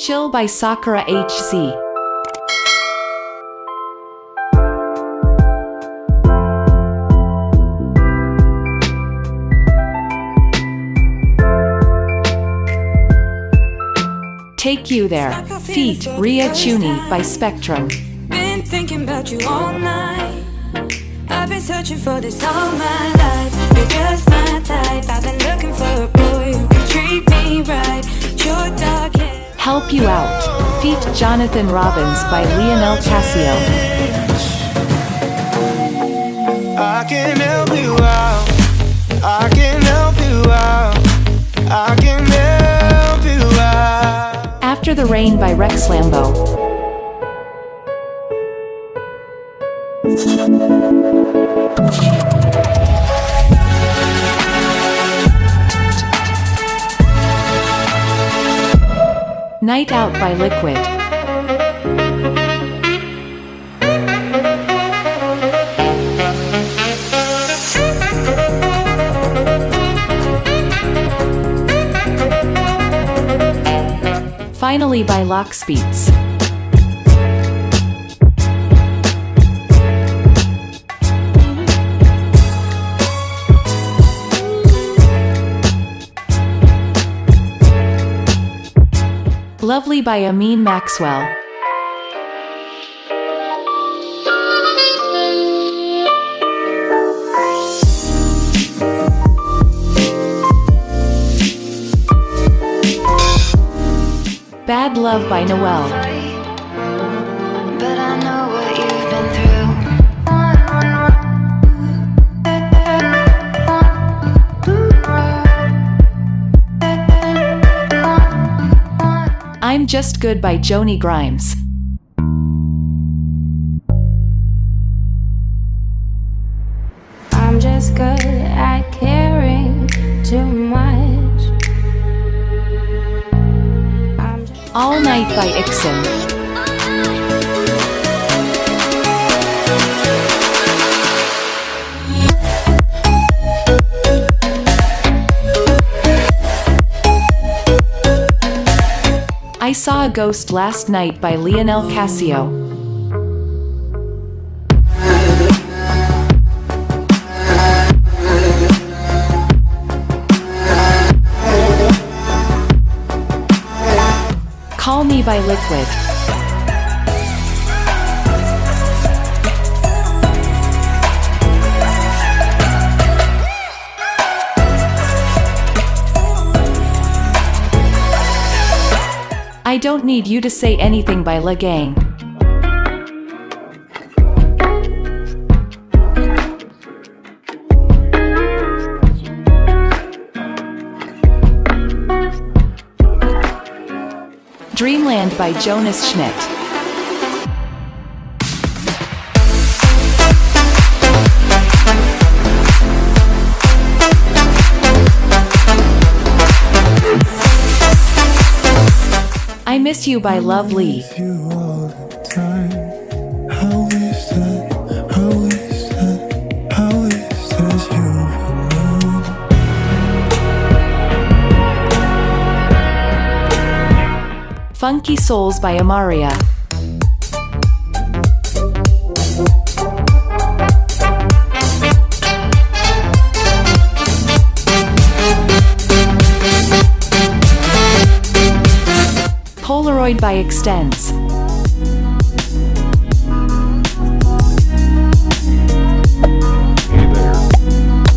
Chill by Sakura HZ. Take You There, feat. Ria Chuni by Spectrum. Been thinking about you all night. I've been searching for this all my life. You're just my type. I've been looking for a boy who can treat me right. Your dark hair. Help You Out, feat. Jonathan Robbins by Lionel Casio. I can help you out. I can help you out. I can help you out. After the Rain by Rex Lambo. Night Out by Liquid. Finally by Lockspeeds. Lovely by Amin Maxwell. Bad Love by Noel. But I know what you've been through. I'm Just Good by Joni Grimes. I'm just good at caring too much. All Night by Ixon. I Saw a Ghost Last Night by Lionel Casio. Call Me by Liquid. I Don't Need You to Say Anything by La Gang. Dreamland by Jonas Schmidt. I Miss You by Love Lee. Funky Souls by Amaria. Polaroid by Extends. Hey there.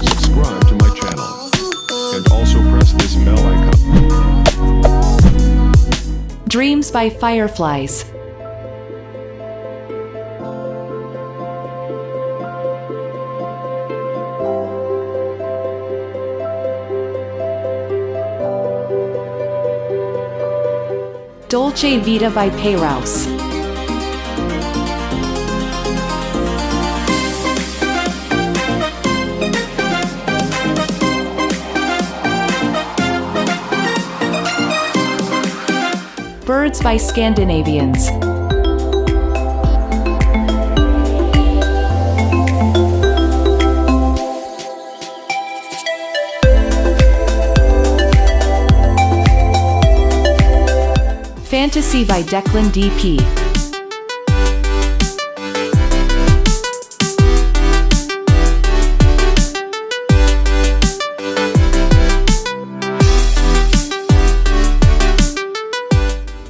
Subscribe to my channel. And also press this bell icon. Dreams by Fireflies. Dolce Vita by Payrouse. Birds by Scandinavians. Fantasy by Declan DP.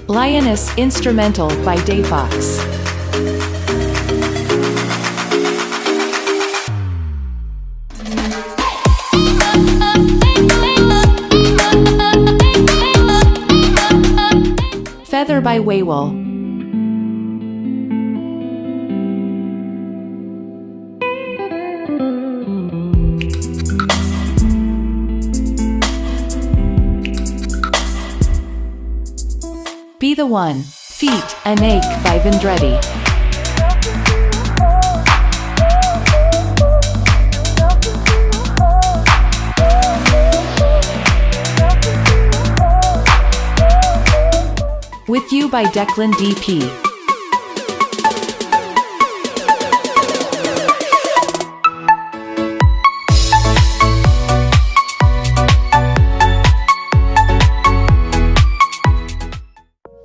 Lioness Instrumental by Dayfox. Feather by Waywell. Be the One. Feet, An Ache by Vendretti. With You by Declan DP.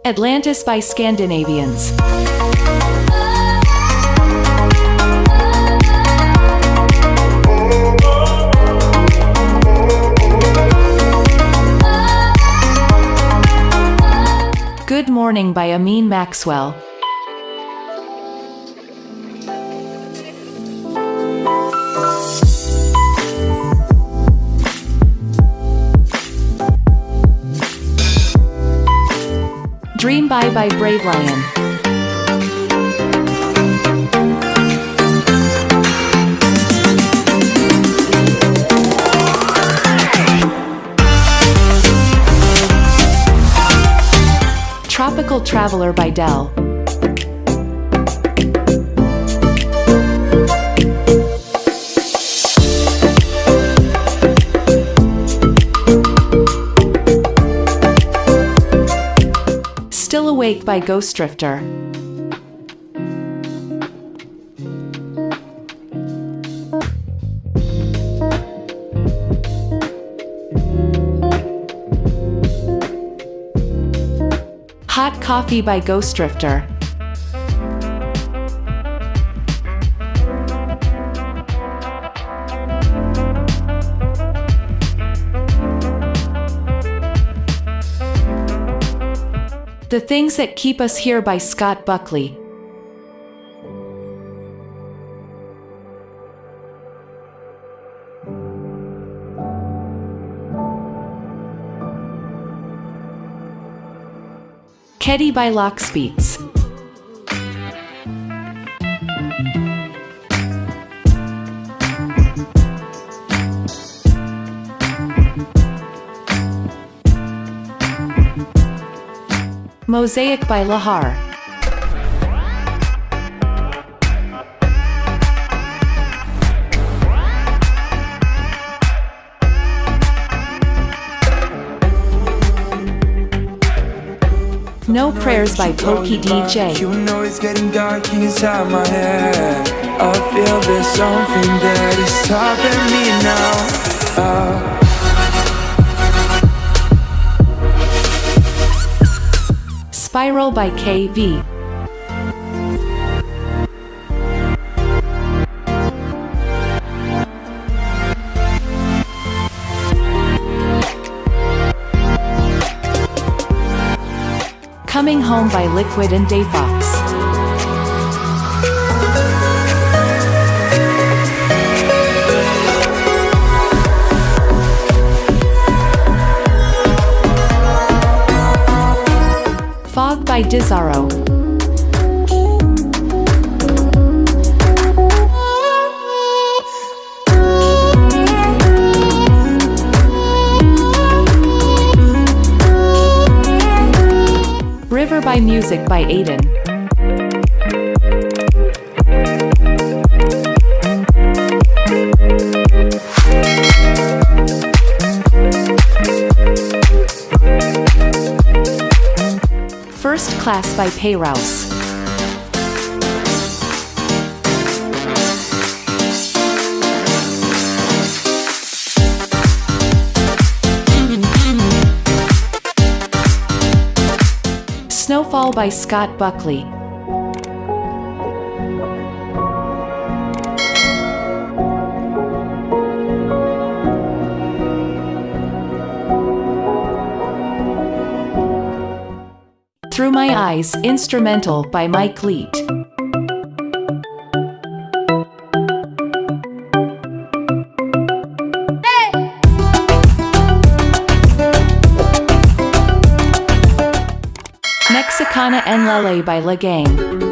Atlantis by Scandinavians. Good Morning by Amin Maxwell. Dream by Brave Lion. Tropical Traveler by Dell. Still Awake by Ghost Drifter. Hot Coffee by Ghost Drifter. The Things That Keep Us Here by Scott Buckley. Keddy by Lockspeeds. Mosaic by Lahar. No Prayers by Pokey DJ. You know it's getting dark inside my head. I feel there's something that is stopping me now. Spiral by KV. Coming Home by Liquid and Dayfox. Fog by Dizaro. River by Music by Aiden. First Class by Payrouse. Snowfall by Scott Buckley. Through My Eyes, instrumental by Mike Leet. Mexicana en Lele by La Gang.